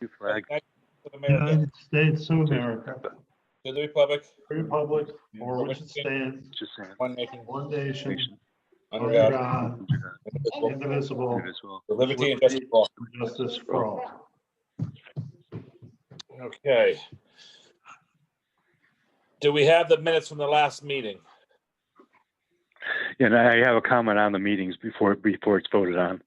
Your flag. To America, United States of America, to the republic, republic for which it stands, Just saying. one nation, one nation, Nation. under under God, God, indivisible, indivisible, Indivisible. with liberty and justice for all. and justice for all. Okay. Do we have the minutes from the last meeting? Yeah, and I have a comment on the meetings before it's voted on.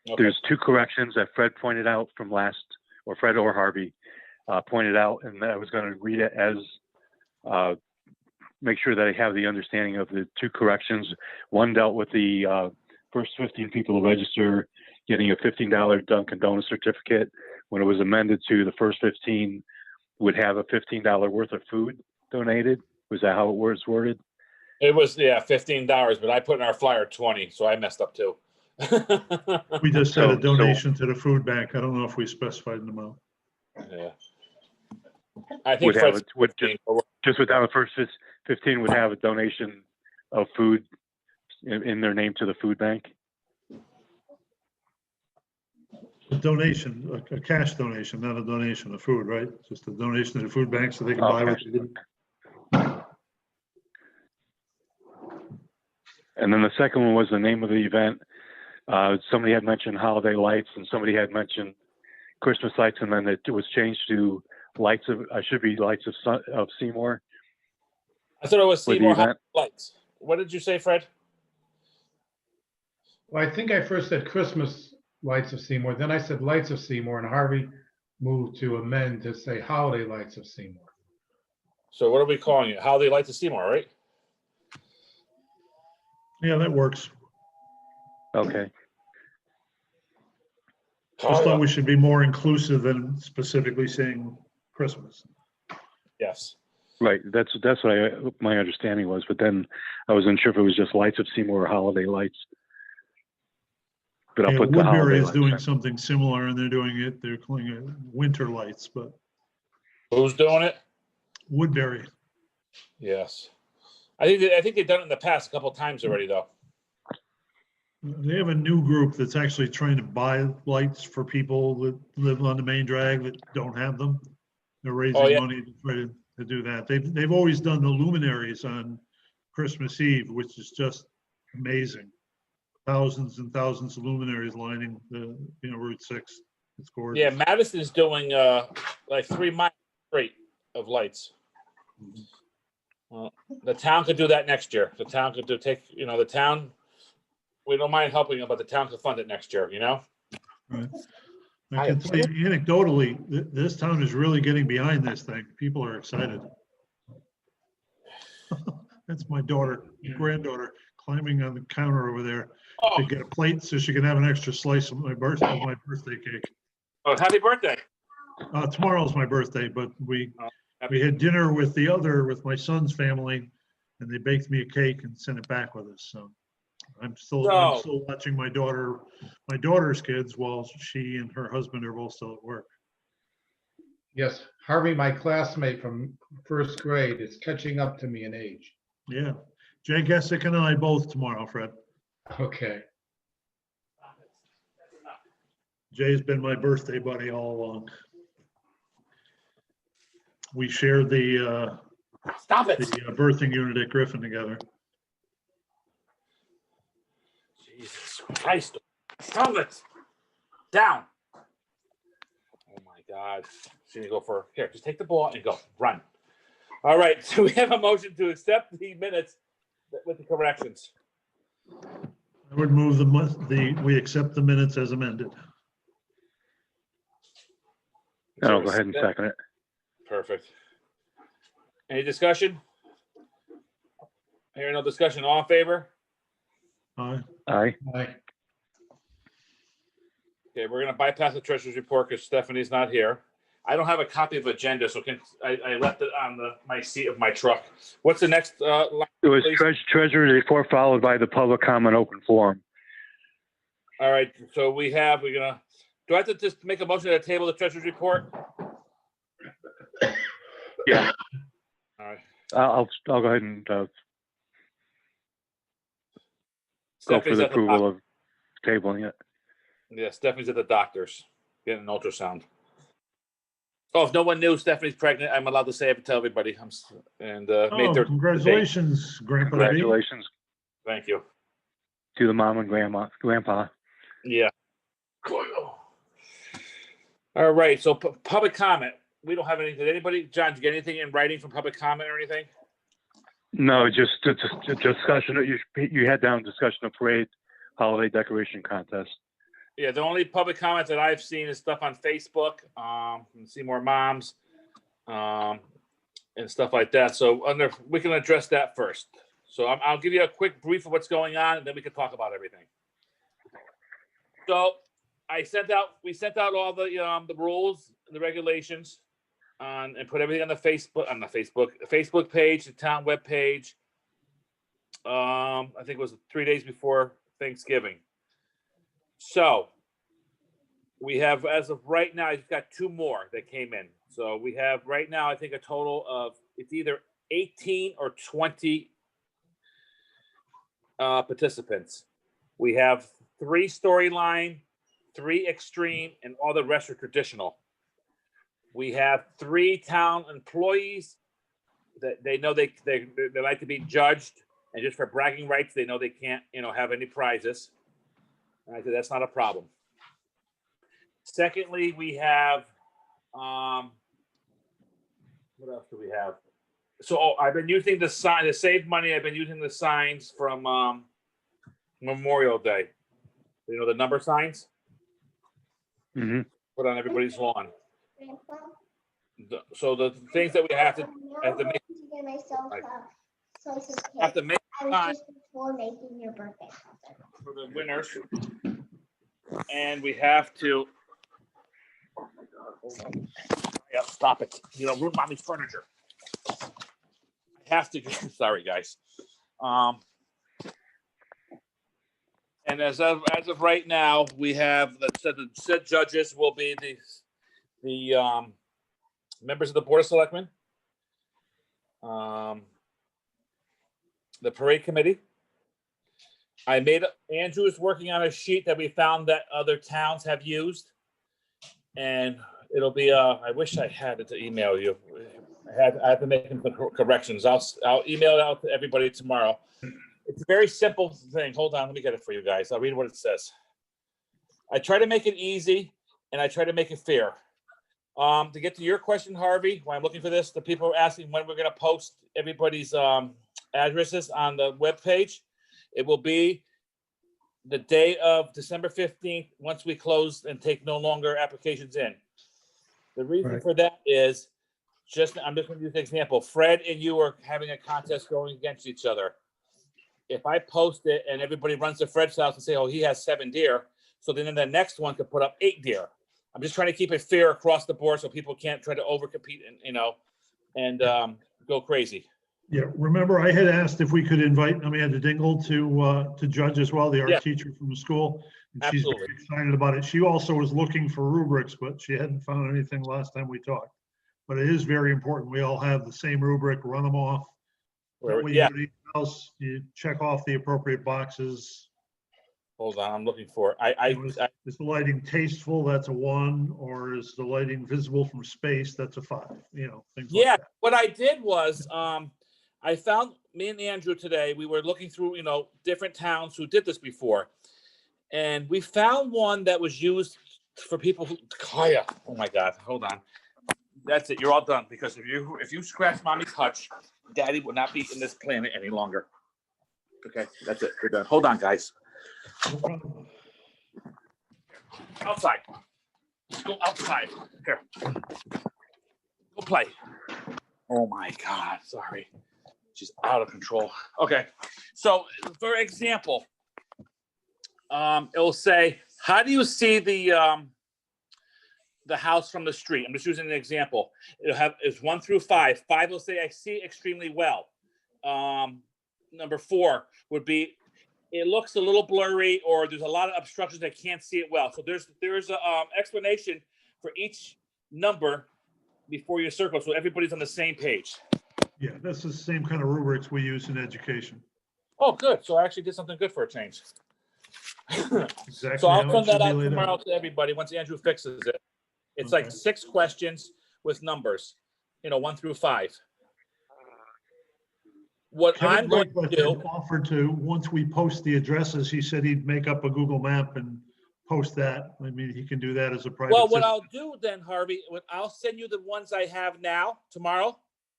Okay. There's two corrections that Fred pointed out from last, or Fred or Harvey pointed out, and I was going to read it as, make sure that I have the understanding of the two corrections. One dealt with the first 15 people to register getting a $15 Dunkin' Donuts certificate. When it was amended to the first 15 would have a $15 worth of food donated. Was that how it was worded? It was, yeah, $15, but I put in our flyer 20, so I messed up too. We just said a So- donation to the food bank. I don't know if we specified an amount. Yeah. I think Would have Fred's it, would 15, but we're- just without the first 15 would have a donation of food in their name to the food bank. A donation, a cash donation, not a donation of food, right? Just a donation to the food bank so they can buy what they need. And then the second one was the name of the event. Somebody had mentioned holiday lights, and somebody had mentioned Christmas lights, and then it was changed to lights of. Should be lights of Seymour. I thought it was For the Seymour event. Lights. What did you say, Fred? Well, I think I first said Christmas lights of Seymour, then I said lights of Seymour, and Harvey moved to amend to say holiday lights of Seymour. So what are we calling it? Holiday Lights of Seymour, right? Yeah, that works. Okay. Just thought we should be more inclusive than specifically saying Christmas. Yes. Right. That's what my understanding was. But then I wasn't sure if it was just lights of Seymour or holiday lights. But I'll Yeah, put the Woodbury holiday is lights. doing something similar, and they're calling it winter lights, but Who's doing it? Woodbury. Yes. I think they've done it in the past a couple of times already, though. They have a new group that's actually trying to buy lights for people that live on the main drag that don't have them. They're raising yeah. money to try to do that. They've always done the luminaries on Christmas Eve, which is just amazing. Thousands and thousands of luminaries lining the Route 6. It's gorgeous. Yeah, Madison's doing like 3 miles straight of lights. Well, the town could do that next year. The town could the town. We don't mind helping them, but the town could fund it next year. Right. I can tell you anecdotally, this town is really getting behind this thing. People are excited. That's my granddaughter, climbing on the counter over there to get a plate so she can have an extra slice of my birthday cake. Oh, happy birthday! Tomorrow's my birthday, but we had dinner with my son's family, and they baked me a cake and sent it back with us. So I'm still watching my daughter's kids while she and her husband are both still at work. Yes, Harvey, my classmate from first grade, is catching up to me in age. Yeah, Jay Gessick and I both tomorrow, Fred. Okay. Jay's been my birthday buddy all along. We shared the Stop it! birthing unit at Griffin together. Jesus Christ! Stop it! Down! Oh my God! She's gonna go here. Just take the ball and go run. All right. So we have a motion to accept the minutes with the corrections. I would move we accept the minutes as amended. I'll go ahead and second it. Perfect. Any discussion? Hearing no discussion, all in favor? Aye. Aye. Aye. Okay, we're gonna bypass the treasurer's report because Stephanie's not here. I don't have a copy of agenda, so I left it on my seat of my truck. What's the next line, It was please? treasurer's report followed by the public comment open forum. All right, so do I have to just make a motion to table the treasurer's report? Yeah. All right. I'll go ahead and go for Stephanie's the at approval of tabling it. Yeah, Stephanie's at the doctor's getting an ultrasound. Oh, if no one knew Stephanie's pregnant, I'm allowed to say it, tell everybody. May Oh, 3rd. congratulations, Grandpa. Congratulations Thank you. to the mom and grandpa. Yeah. All right. So public comment. We don't have anything. Did anybody, John, did you get anything in writing from public comment or anything? No, just a discussion. You had down discussion of parade, holiday decoration contest. Yeah, the only public comments that I've seen is stuff on Facebook, from Seymour Moms, and stuff like that. So we can address that first. So I'll give you a quick brief of what's going on, and then we can talk about everything. So we sent out all the rules, the regulations, and put everything on the Facebook page, the town web page. I think it was 3 days before Thanksgiving. So we have, as of right now, you've got 2 more that came in. So we have right now, I think, a total of, it's either 18 or 20 participants. We have 3 storyline, 3 extreme, and all the rest are traditional. We have 3 town employees that they know they like to be judged, and just for bragging rights, they know they can't, have any prizes. And I said, that's not a problem. Secondly, we have, what else do we have? So I've been using the sign to save money. I've been using the signs from Memorial Day. The number signs. Mm-hmm. Put on everybody's lawn. So the things that we have to make. Have to make time before making your birthday present for the winners, and we have to. Oh my God! Hold on. Yeah, stop it! Ruin mommy's furniture. I have to. Sorry, guys. And as of right now, we have the said judges will be the members of the Board of Selectmen, the parade committee. Andrew is working on a sheet that we found that other towns have used, and it'll be I wish I had it to email you. I have to make some corrections. I'll email it out to everybody tomorrow. It's a very simple thing. Hold on, let me get it for you guys. I'll read what it says. I try to make it easy, and I try to make it fair. To get to your question, Harvey, when I'm looking for this, the people are asking when we're going to post everybody's addresses on the webpage. It will be the day of December 15th, once we close and take no longer applications in. The reason for that is I'm just going to use an example. Fred and you are having a contest going against each other. If I post it and everybody runs to Fred's house and say, oh, he has 7 deer, so then the next one could put up 8 deer. I'm just trying to keep it fair across the board so people can't try to overcompete and go crazy. Yeah, remember I had asked if we could invite Amanda Dingle to judge as well, the art teacher from the school. And she's very excited about it. She also was looking for rubrics, but she hadn't found anything last time we talked. But it is very important. We all have the same rubric, run them off. That way you go to each house, you check off the appropriate boxes. Hold on, I'm looking for it. Is the lighting tasteful? That's a 1. Or is the lighting visible from space? That's a 5. Things like that. What I did was I found me and Andrew today. We were looking through different towns who did this before, and we found one that was used for people who. Kaya, oh my God! Hold on. That's it. You're all done because if you scratch mommy's hutch, Daddy will not be in this planet any longer. Okay, that's it. We're done. Hold on, guys. Outside. Let's go outside. Here. Go play. Oh my God. Sorry. She's out of control. Okay. So for example, it'll say, how do you see the house from the street? I'm just using an example. It's 1 through 5. 5 will say, I see extremely well. Number 4 would be, it looks a little blurry, or there's a lot of obstructions. I can't see it well. So there's an explanation for each number before you circle, so everybody's on the same page. Yeah, that's the same kind of rubrics we use in education. Oh, good. So I actually did something good for a change. Exactly. So I'll send that out tomorrow to everybody once Andrew fixes it. It's like 6 questions with numbers, 1 through 5. What Kevin I'm going to Reichelt do, had offered to, once we post the addresses, he said he'd make up a Google map and post that. I mean, he can do that as a private well, what citizen. I'll do then, Harvey, I'll send you the ones I have now tomorrow.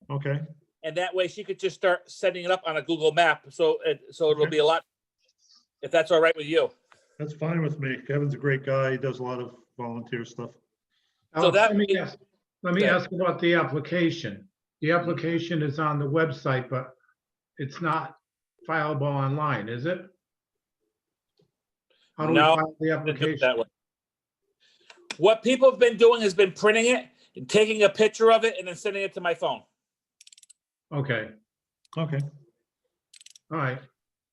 Okay, And that way she could just start setting it up on a Google map. So it'll Okay. be a lot, if that's all right with you. that's fine with me. Kevin's a great guy. He does a lot of volunteer stuff. So Alex, that let me Okay. ask about the application. The application is on the website, but it's not fileable online, is it? How do we No, file the do it application? that way. What people have been doing has been printing it and taking a picture of it and then sending it to my phone. Okay, Okay, all right.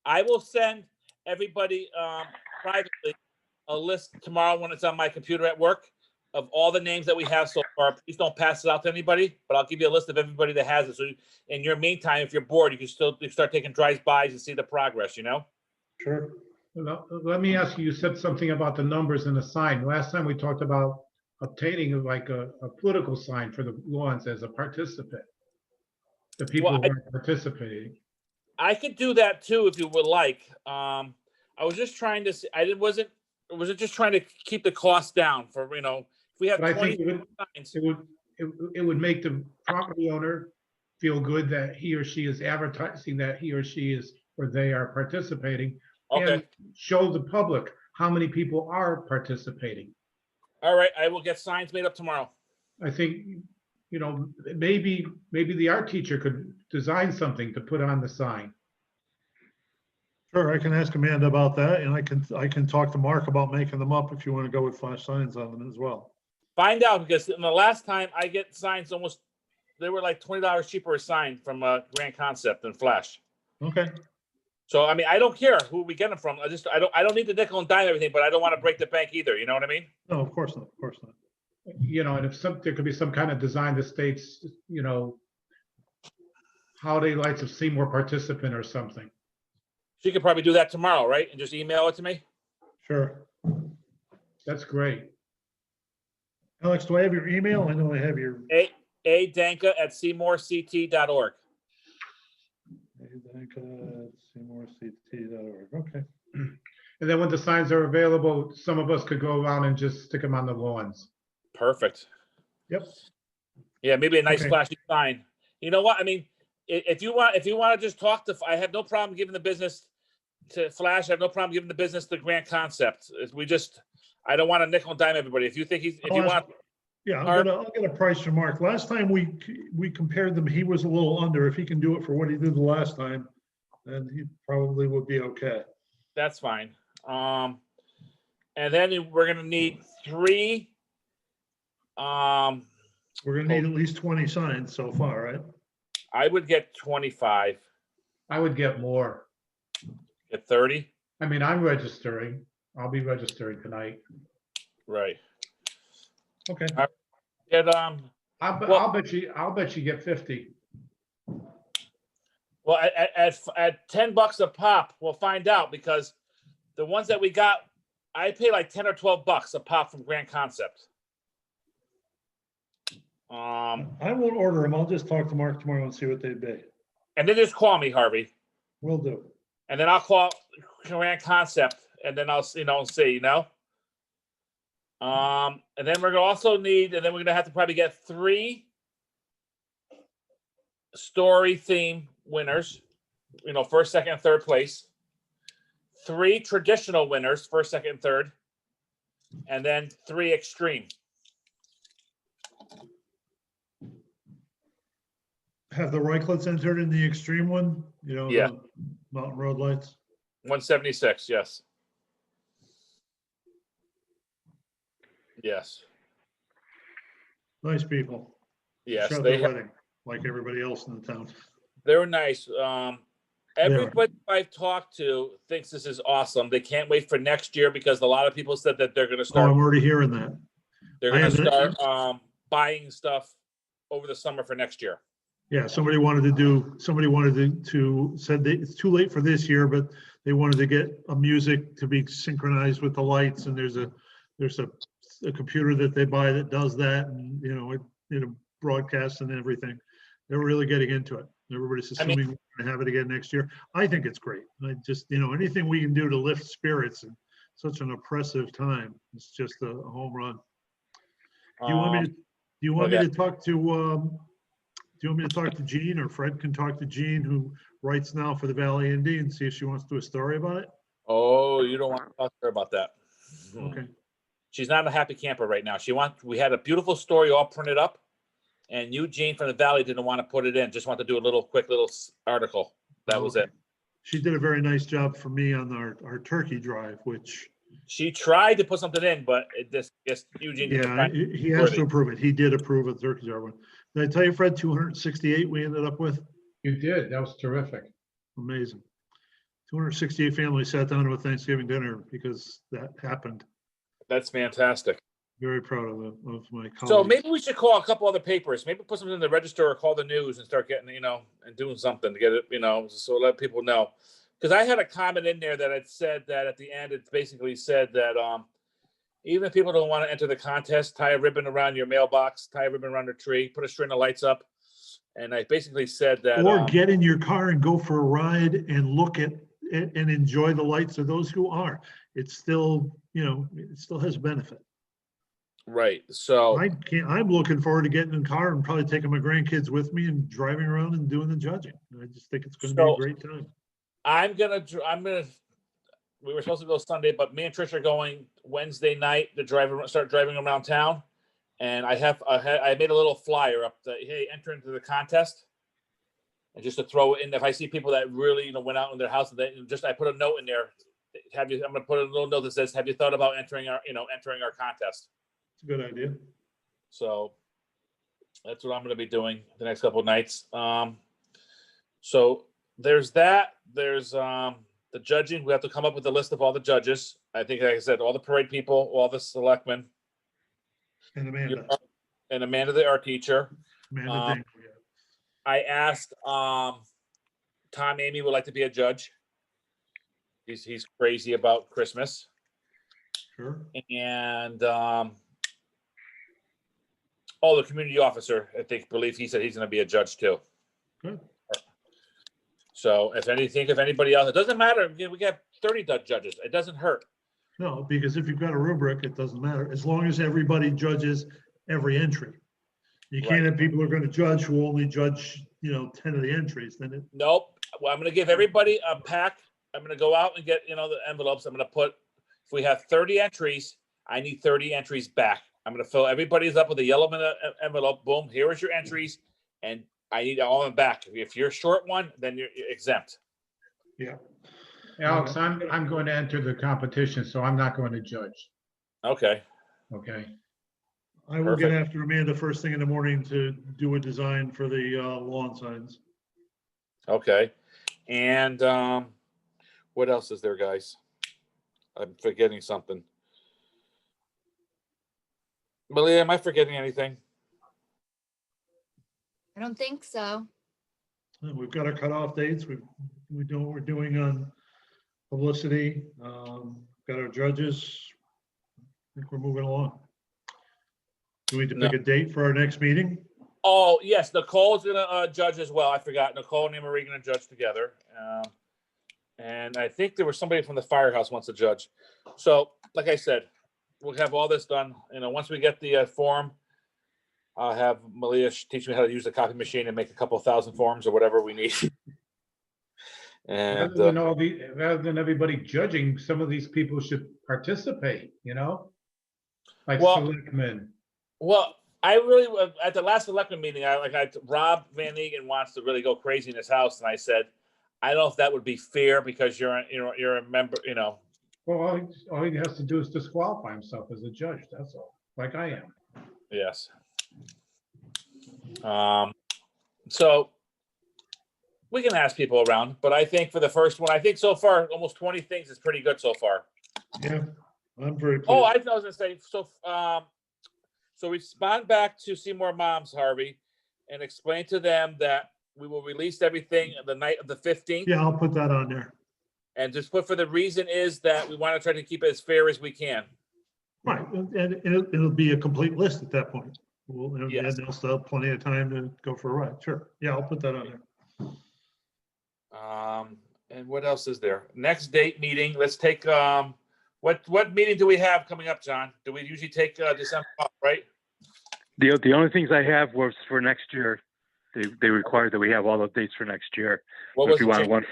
I will send everybody privately a list tomorrow when it's on my computer at work of all the names that we have so far. Please don't pass it out to anybody, but I'll give you a list of everybody that has it. So in your meantime, if you're bored, you can still start taking drive-bys and see the progress, sure. Well, let me ask you, you said something about the numbers in the sign. Last time we talked about obtaining like a political sign for the lawns as a participant. The people Well, who aren't participating. I could do that too if you would like. I was just trying to see, wasn't just trying to keep the cost down for, if we have But I 20 think signs. it would make the property owner feel good that he or she is advertising that he or she is, or they are participating. Okay. And show the public how many people are participating. All right. I will get signs made up tomorrow. I think, maybe the art teacher could design something to put on the sign. Sure, I can ask Amanda about that, and I can talk to Mark about making them up if you want to go with flash signs on them as well. Find out, because the last time I get signs they were like $20 cheaper a sign from Grand Concept than Flash. Okay, So, I mean, I don't care who we get them from. I don't need the nickel and dime everything, but I don't want to break the bank either. You know what I mean? no, of course not, of course not. And if there could be some kind of design that states, holiday lights of Seymour participant or something. She could probably do that tomorrow, right? And just email it to me. Sure. That's great. Alex, do I have your email? I know I have your. adanka@seymourct.org. SeymourCT.org. Okay. And then when the signs are available, some of us could go around and just stick them on the lawns. Perfect. Yep. Yeah, maybe a nice Okay. flashy sign. You know what? I mean, if you want to just talk to, I have no problem giving the business to Flash. I have no problem giving the business to Grand Concept. I don't want to nickel and dime everybody. If you think Yeah, I'll get a price from Mark. Last time we compared them, he was a little under. If he can do it for what he did the last time, then he probably would be okay. that's fine. And then we're gonna need 3. We're gonna need at least 20 signs so far, right? I would get 25. I would get more. Get 30. I mean, I'm registering. I'll be registering tonight. Right. Okay. Get I'll bet you get 50. well at $10 a pop, we'll find out, because the ones that we got, I pay like $10 or $12 a pop from Grand Concept. I won't order them. I'll just talk to Mark tomorrow and see what they'd be. And then just call me, Harvey. Will do. And then I'll call Grand Concept, and then I'll see. And then we're gonna also need, and then we're gonna have to probably get 3 story theme winners. First, second, and third place. 3 traditional winners, first, second, and third, and then 3 extreme. Have the Reichlets entered in the extreme one? Yeah. The Mountain Road lights. 176, yes. Yes. Nice people. Yes, Showed they their have, wedding, like everybody else in the town. they're nice. Everybody I've talked to thinks this is awesome. They can't wait for next year, because a lot of people said that they're going to Oh, start. I'm already hearing that. They're I going to have start buying stuff over the summer for next year. Yeah, somebody wanted to said that it's too late for this year, but they wanted to get a music to be synchronized with the lights, and there's a computer that they buy that does that, and broadcasts and everything. They're really getting into it. Everybody's assuming we're going to have it again next year. I think it's great. I just, anything we can do to lift spirits in such an oppressive time, it's just a home run. Do you want me to talk to, do you want me to talk to Jean, or Fred can talk to Jean, who writes now for the Valley Indy, and see if she wants to do a story about it? Oh, you don't want to talk to her about that. Okay. She's not a happy camper right now. We had a beautiful story all printed up, and Eugene from the Valley didn't want to put it in. Just wanted to do a quick little article. That was it. She did a very nice job for me on our turkey drive, which she tried to put something in, but Eugene. Yeah, he has to approve it. He did approve of the turkey drive one. Did I tell you, Fred, 268 we ended up with? You did. That was terrific. Amazing. 268 families sat down to a Thanksgiving dinner because that happened. That's fantastic. Very proud of my colleagues. So maybe we should call a couple other papers. Maybe put something in the register or call the news and start getting, and doing something to get it, so let people know. Because I had a comment in there that had said that at the end, it basically said that even if people don't want to enter the contest, tie a ribbon around your mailbox, tie a ribbon around a tree, put a string of lights up. And I basically said that. Or get in your car and go for a ride and look at and enjoy the lights of those who are. It's still, it still has benefit. Right. So I'm looking forward to getting in the car and probably taking my grandkids with me and driving around and doing the judging. I just think it's going to be a great time. We were supposed to go Sunday, but me and Trish are going Wednesday night to start driving around town. And I made a little flyer up that, hey, enter into the contest. And just to throw it in, if I see people that really, went out in their house, and I put a note in there. I'm going to put a little note that says, have you thought about entering our contest? It's a good idea. So that's what I'm going to be doing the next couple of nights. So there's that. There's the judging. We have to come up with a list of all the judges. I think, like I said, all the parade people, all the selectmen. And Amanda. And Amanda, the art teacher. Amanda Dink, yeah. I asked Tom Amy would like to be a judge. He's crazy about Christmas. Sure. And the community officer, believe he said he's going to be a judge too. Good. So if anybody else, it doesn't matter. We got 30 judges. It doesn't hurt. No, because if you've got a rubric, it doesn't matter. As long as everybody judges every entry. You can't have people who are going to judge who only judge, 10 of the entries. Nope. Well, I'm going to give everybody a pack. I'm going to go out and get, the envelopes. I'm going to put, if we have 30 entries, I need 30 entries back. I'm going to fill everybody's up with a yellow envelope. Boom. Here is your entries. And I need all of them back. If you're short one, then you're exempt. Yeah. Alex, I'm going to enter the competition, so I'm not going to judge. Okay. Okay. I will get after Amanda first thing in the morning to do a design for the lawn signs. Okay. And what else is there, guys? I'm forgetting something. Malia, am I forgetting anything? I don't think so. We've got our cutoff dates. We know what we're doing on publicity. Got our judges. I think we're moving along. Do we need to pick a date for our next meeting? Oh, yes. Nicole's going to judge as well. I forgot. Nicole and Anne-Marie are going to judge together. And I think there was somebody from the firehouse wants to judge. So, like I said, we'll have all this done. Once we get the form, I'll have Malia teach me how to use the copy machine and make a couple 1,000 forms or whatever we need. And rather than everybody judging, some of these people should participate, like selectmen. Well, I really, at the last selectmen meeting, Rob Van Egan wants to really go crazy in his house. And I said, I don't know if that would be fair because you're a member, Well, all he has to do is disqualify himself as a judge. That's all, like I am. Yes. So we can ask people around, but I think for the first one, so far, almost 20 things is pretty good so far. Yeah, I'm very pleased. Oh, I was going to say, so respond back to Seymour Moms, Harvey, and explain to them that we will release everything the night of the 15th. Yeah, I'll put that on there. And just put for the reason is that we want to try to keep it as fair as we can. Right, and it'll be a complete list at that point. Well, and Yes. they'll still have plenty of time to go for a ride. Sure. Yeah, I'll put that on there. And what else is there? Next date meeting, let's take, what meeting do we have coming up, John? Do we usually take, December off, right? The only things I have was for next year. They require that we have all the dates for next year. What But was if you the want change? one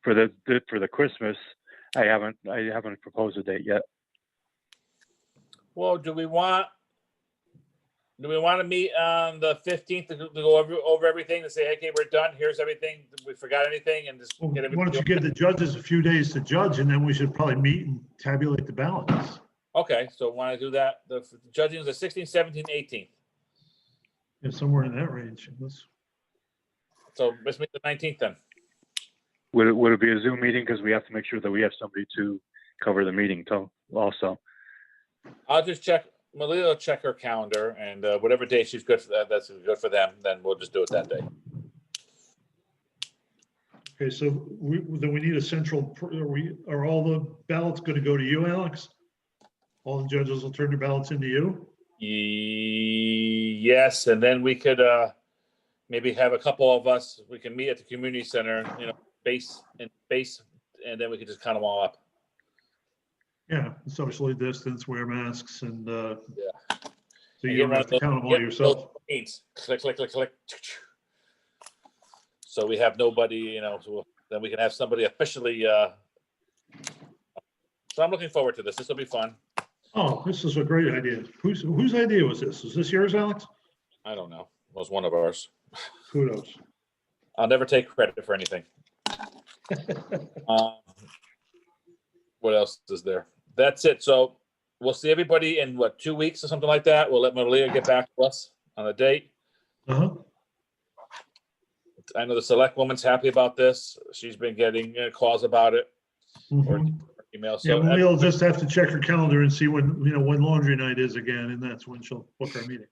for the Christmas, I haven't proposed a date yet. Well, do we want to meet on the 15th to go over everything to say, okay, we're done. Here's everything. We forgot anything and just Well, get why don't everything. you give the judges a few days to judge, and then we should probably meet and tabulate the ballots. Okay, so want to do that? The judging is the 16th, 17th, 18th. Yeah, somewhere in that range. So let's meet the 19th then. Would it be a Zoom meeting? Because we have to make sure that we have somebody to cover the meeting too, also. I'll just check. Malia will check her calendar, and whatever day she's good for that's good for them. Then we'll just do it that day. Okay, so then we need a central, are all the ballots going to go to you, Alex? All the judges will turn their ballots into you? Yes, and then we could maybe have a couple of us. We can meet at the community center, base, and then we could just count them all up. Yeah, socially distance, wear masks, and so And you don't have to count them all yourself. Click, click, click, click. So we have nobody, so then we can have somebody officially. So I'm looking forward to this. This will be fun. Oh, this is a great idea. Whose idea was this? Is this yours, Alex? I don't know. It was one of ours. Kudos. I'll never take credit for anything. What else is there? That's it. So we'll see everybody in 2 weeks or something like that. We'll let Malia get back to us on the date. Uh-huh. I know the select woman's happy about this. She's been getting calls about it or Mhm. emails. Yeah, So we'll just have to check her calendar and see when laundry night is again, and that's when she'll book our meeting.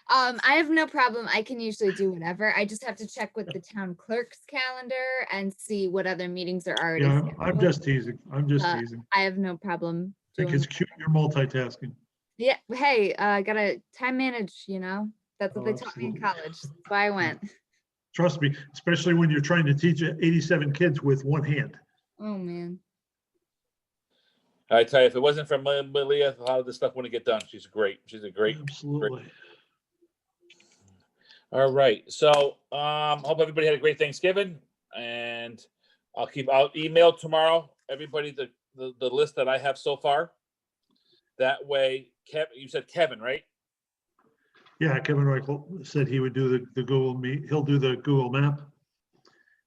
I have no problem. I can usually do whatever. I just have to check with the town clerk's calendar and see what other meetings are already Yeah, I'm scheduled. just teasing. I'm just Uh, teasing. I have no problem I think doing. it's cute you're multitasking. Yeah, hey, I gotta time manage, That's what Oh, they taught me in absolutely. college. That's why I went. Trust me, especially when you're trying to teach 87 kids with one hand. Oh, man. I tell you, if it wasn't for Malia, a lot of this stuff wouldn't get done. She's great. She's a great. Absolutely. All right. So hope everybody had a great Thanksgiving, and I'll email tomorrow everybody the list that I have so far. That way, you said Kevin, right? Yeah, Kevin Reichel said he would do the Google Meet. He'll do the Google Map.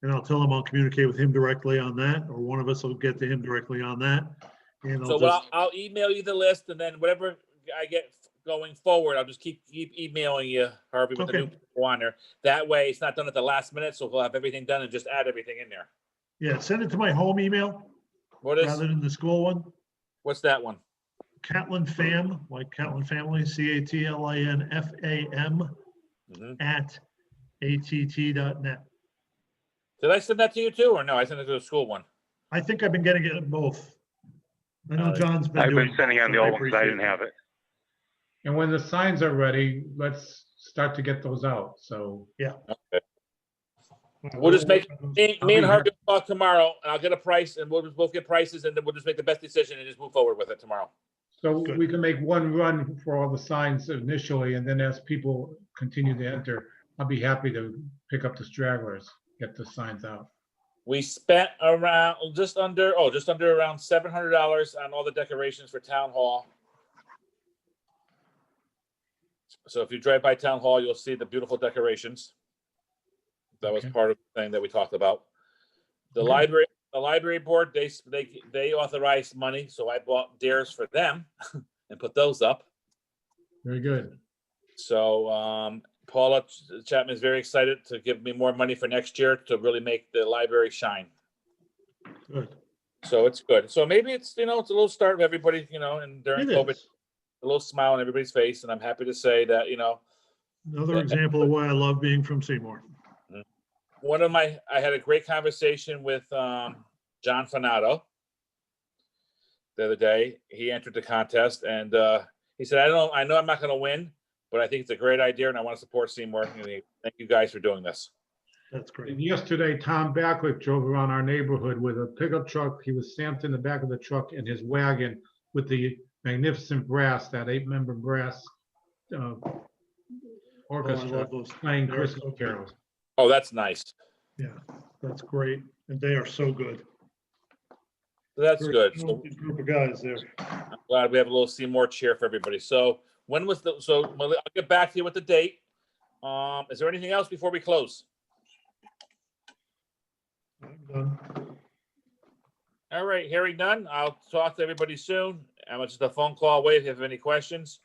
And I'll tell him I'll communicate with him directly on that, or one of us will get to him directly on that. And So I'll email you the list, and then whatever I get going forward, I'll just keep emailing you, Harvey, with the new people on there. That way, it's not done at the last minute, so we'll have everything done and just add everything in there. Yeah, send it to my home email rather than the school one. What's that one? Catlin Fam, like Catlin Family, CATLINFAM at att.net. Did I send that to you too, or no? I sent it to the school one. I think I've been getting it both. I know John's been I've doing. been sending on the old one because I didn't have it. And when the signs are ready, let's start to get those out. So Yeah. Okay. We'll just make me and Harvey will talk tomorrow, and I'll get a price, and we'll just both get prices, and then we'll just make the best decision and just move forward with it tomorrow. So Good. we can make one run for all the signs initially, and then as people continue to enter, I'll be happy to pick up the stragglers, get the signs out. We spent around just under around $700 on all the decorations for town hall. So if you drive by town hall, you'll see the beautiful decorations. That was Okay. part of the thing that we talked about. The Okay. library board, they authorized money, so I bought dares for them and put those up. Very good. So Paula Chapman is very excited to give me more money for next year to really make the library shine. Good. So it's good. So maybe it's it's a little start of everybody, and during It COVID, is. a little smile on everybody's face, and I'm happy to say that Another example of why I love being from Seymour. I had a great conversation with John Fanato the other day. He entered the contest, and he said, I know I'm not going to win, but I think it's a great idea, and I want to support Seymour. And thank you guys for doing this. That's great. And yesterday, Tom Backlick drove around our neighborhood with a pickup truck. He was stamped in the back of the truck and his wagon with the magnificent brass, that 8-member brass orchestra love those. playing They're Christmas so good. carols. Oh, that's nice. Yeah, that's great. And they are so good. That's Very good. talented group of guys there. I'm glad we have a little Seymour cheer for everybody. So when was I'll get back to you with the date. Is there anything else before we close? I'm done. All right, hearing none, I'll talk to everybody soon. I'm just a phone call away if you have any questions.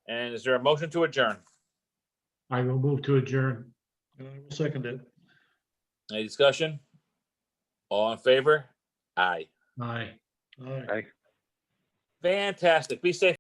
And is there a motion to adjourn? I will move to adjourn. And I will second it. Any discussion? All in favor? Aye. Aye. All right. Fantastic. Be safe.